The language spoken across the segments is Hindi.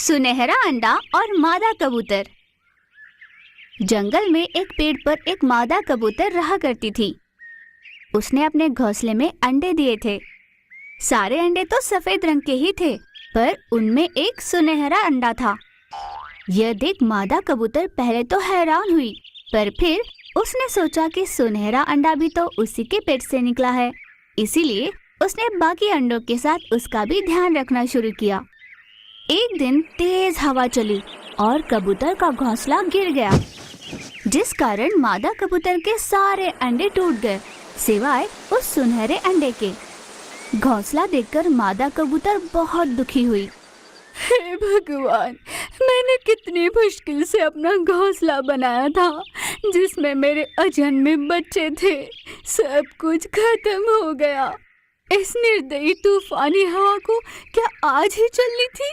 सुनहरा अंडा और मादा कबूतर। जंगल में एक पेड़ पर एक मादा कबूतर रहा करती थी। उसने अपने घोंसले में अंडे दिए थे। सारे अंडे तो सफेद रंग के ही थे, पर उनमें एक सुनहरा अंडा था। यह देख मादा कबूतर पहले तो हैरान हुई, पर फिर उसने सोचा कि सुनहरा अंडा भी तो उसी के पेट से निकला है, इसीलिए उसने बाकी अंडों के साथ उसका भी ध्यान रखना शुरू किया। एक दिन तेज हवा चली और कबूतर का घोंसला गिर गया, जिस कारण मादा कबूतर के सारे अंडे टूट गए, सिवाय उस सुनहरे अंडे के। घोंसला देखकर मादा कबूतर बहुत दुखी हुई। हे भगवान, मैंने कितनी मुश्किल से अपना घोंसला बनाया था, जिसमें मेरे अजन्मे बच्चे थे। सब कुछ खत्म हो गया। इस निर्दयी तूफानी हवा को क्या आज ही चलनी थी?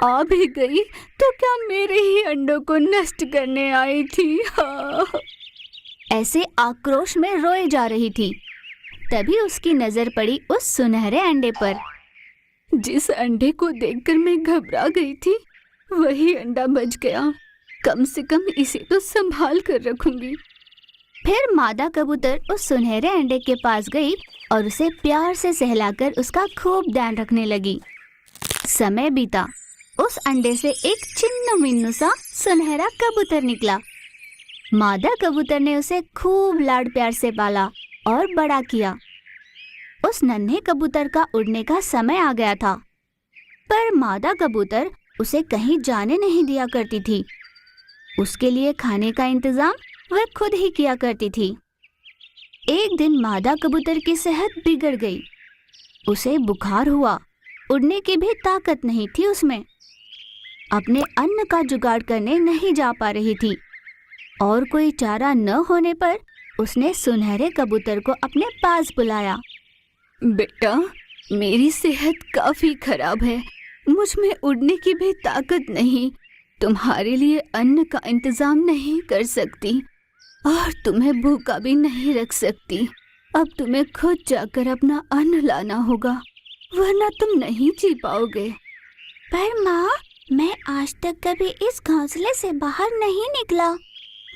आ भी गई तो क्या मेरे ही अंडों को नष्ट करने आई थी? हाँ। ऐसे आक्रोश में रोए जा रही थी। तभी उसकी नजर पड़ी उस सुनहरे अंडे पर। जिस अंडे को देखकर मैं घबरा गई थी, वही अंडा बच गया। कम से कम इसे तो संभाल कर रखूंगी। फिर मादा कबूतर उस सुनहरे अंडे के पास गई और उसे प्यार से सहलाकर उसका खूब ध्यान रखने लगी। समय बीता। उस अंडे से एक चिन्नु मिन्नु सा सुनहरा कबूतर निकला। मादा कबूतर ने उसे खूब लाड प्यार से पाला और बड़ा किया। उस नन्हे कबूतर का उड़ने का समय आ गया था, पर मादा कबूतर उसे कहीं जाने नहीं दिया करती थी। उसके लिए खाने का इंतजाम वह खुद ही किया करती थी। एक दिन मादा कबूतर की सेहत बिगड़ गई। उसे बुखार हुआ, उड़ने की भी ताकत नहीं थी उसमें। अपने अन्न का जुगाड़ करने नहीं जा पा रही थी और कोई चारा न होने पर उसने सुनहरे कबूतर को अपने पास बुलाया। बेटा, मेरी सेहत काफी खराब है। मुझ में उड़ने की भी ताकत नहीं। तुम्हारे लिए अन्न का इंतजाम नहीं कर सकती और तुम्हें भूखा भी नहीं रख सकती। अब तुम्हें खुद जाकर अपना अन्न लाना होगा, वरना तुम नहीं जी पाओगे। पर माँ, मैं आज तक कभी इस घोंसले से बाहर नहीं निकला।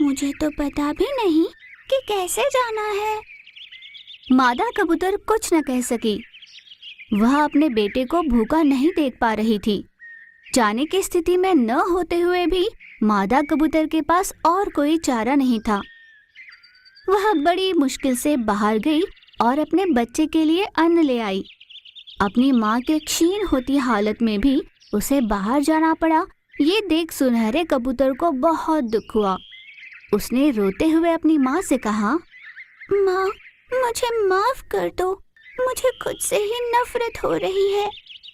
मुझे तो पता भी नहीं कि कैसे जाना है। मादा कबूतर कुछ न कह सकी। वह अपने बेटे को भूखा नहीं देख पा रही थी। जाने की स्थिति में न होते हुए भी मादा कबूतर के पास और कोई चारा नहीं था। वह बड़ी मुश्किल से बाहर गई और अपने बच्चे के लिए अन्न ले आई। अपनी माँ के क्षीण होती हालत में भी उसे बाहर जाना पड़ा। ये देख सुनहरे कबूतर को बहुत दुख हुआ। उसने रोते हुए अपनी माँ से कहा, माँ, मुझे माफ कर दो। मुझे खुद से ही नफरत हो रही है।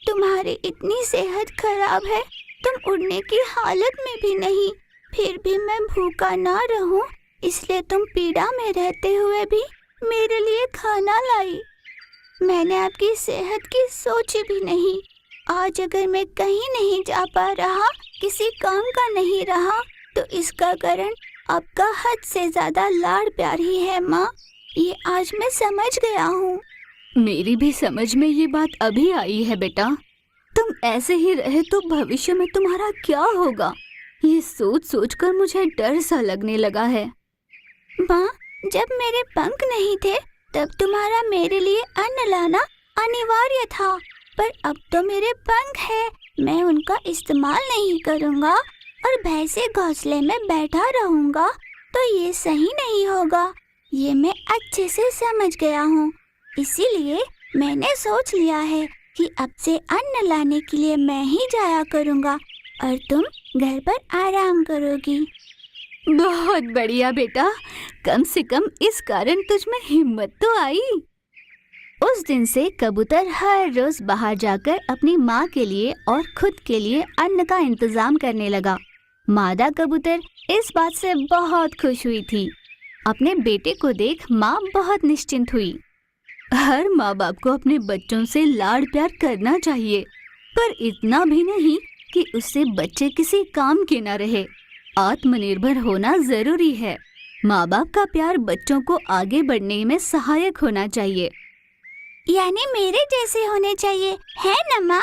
तुम्हारी इतनी सेहत खराब है, तुम उड़ने की हालत में भी नहीं, फिर भी मैं भूखा ना रहूं, इसलिए तुम पीड़ा में रहते हुए भी मेरे लिए खाना लाई। मैंने आपकी सेहत की सोची भी नहीं। आज अगर मैं कहीं नहीं जा पा रहा, किसी काम का नहीं रहा, तो इसका कारण आपका हद से ज्यादा लाड़ प्यार ही है माँ। ये आज मैं समझ गया हूँ। मेरी भी समझ में ये बात अभी आई है बेटा। तुम ऐसे ही रहे तो भविष्य में तुम्हारा क्या होगा, ये सोच सोच कर मुझे डर सा लगने लगा है। माँ, जब मेरे पंख नहीं थे तब तुम्हारा मेरे लिए अन्न लाना अनिवार्य था, पर अब तो मेरे पंख है, मैं उनका इस्तेमाल नहीं करूँगा और भय से घोंसले में बैठा रहूँगा तो ये सही नहीं होगा। ये मैं अच्छे से समझ गया हूँ, इसीलिए मैंने सोच लिया है कि अब से अन्न लाने के लिए मैं ही जाया करूँगा और तुम घर पर आराम करोगी। बहुत बढ़िया बेटा, कम से कम इस कारण तुझ में हिम्मत तो आई। उस दिन से कबूतर हर रोज बाहर जाकर अपनी माँ के लिए और खुद के लिए अन्न का इंतजाम करने लगा। मादा कबूतर इस बात से बहुत खुश हुई थी। अपने बेटे को देख माँ बहुत निश्चिंत हुई। हर माँ बाप को अपने बच्चों से लाड़ प्यार करना चाहिए, पर इतना भी नहीं कि उससे बच्चे किसी काम के न रहे। आत्मनिर्भर होना जरूरी है। माँ बाप का प्यार बच्चों को आगे बढ़ने में सहायक होना चाहिए। यानी मेरे जैसे होने चाहिए, है ना माँ?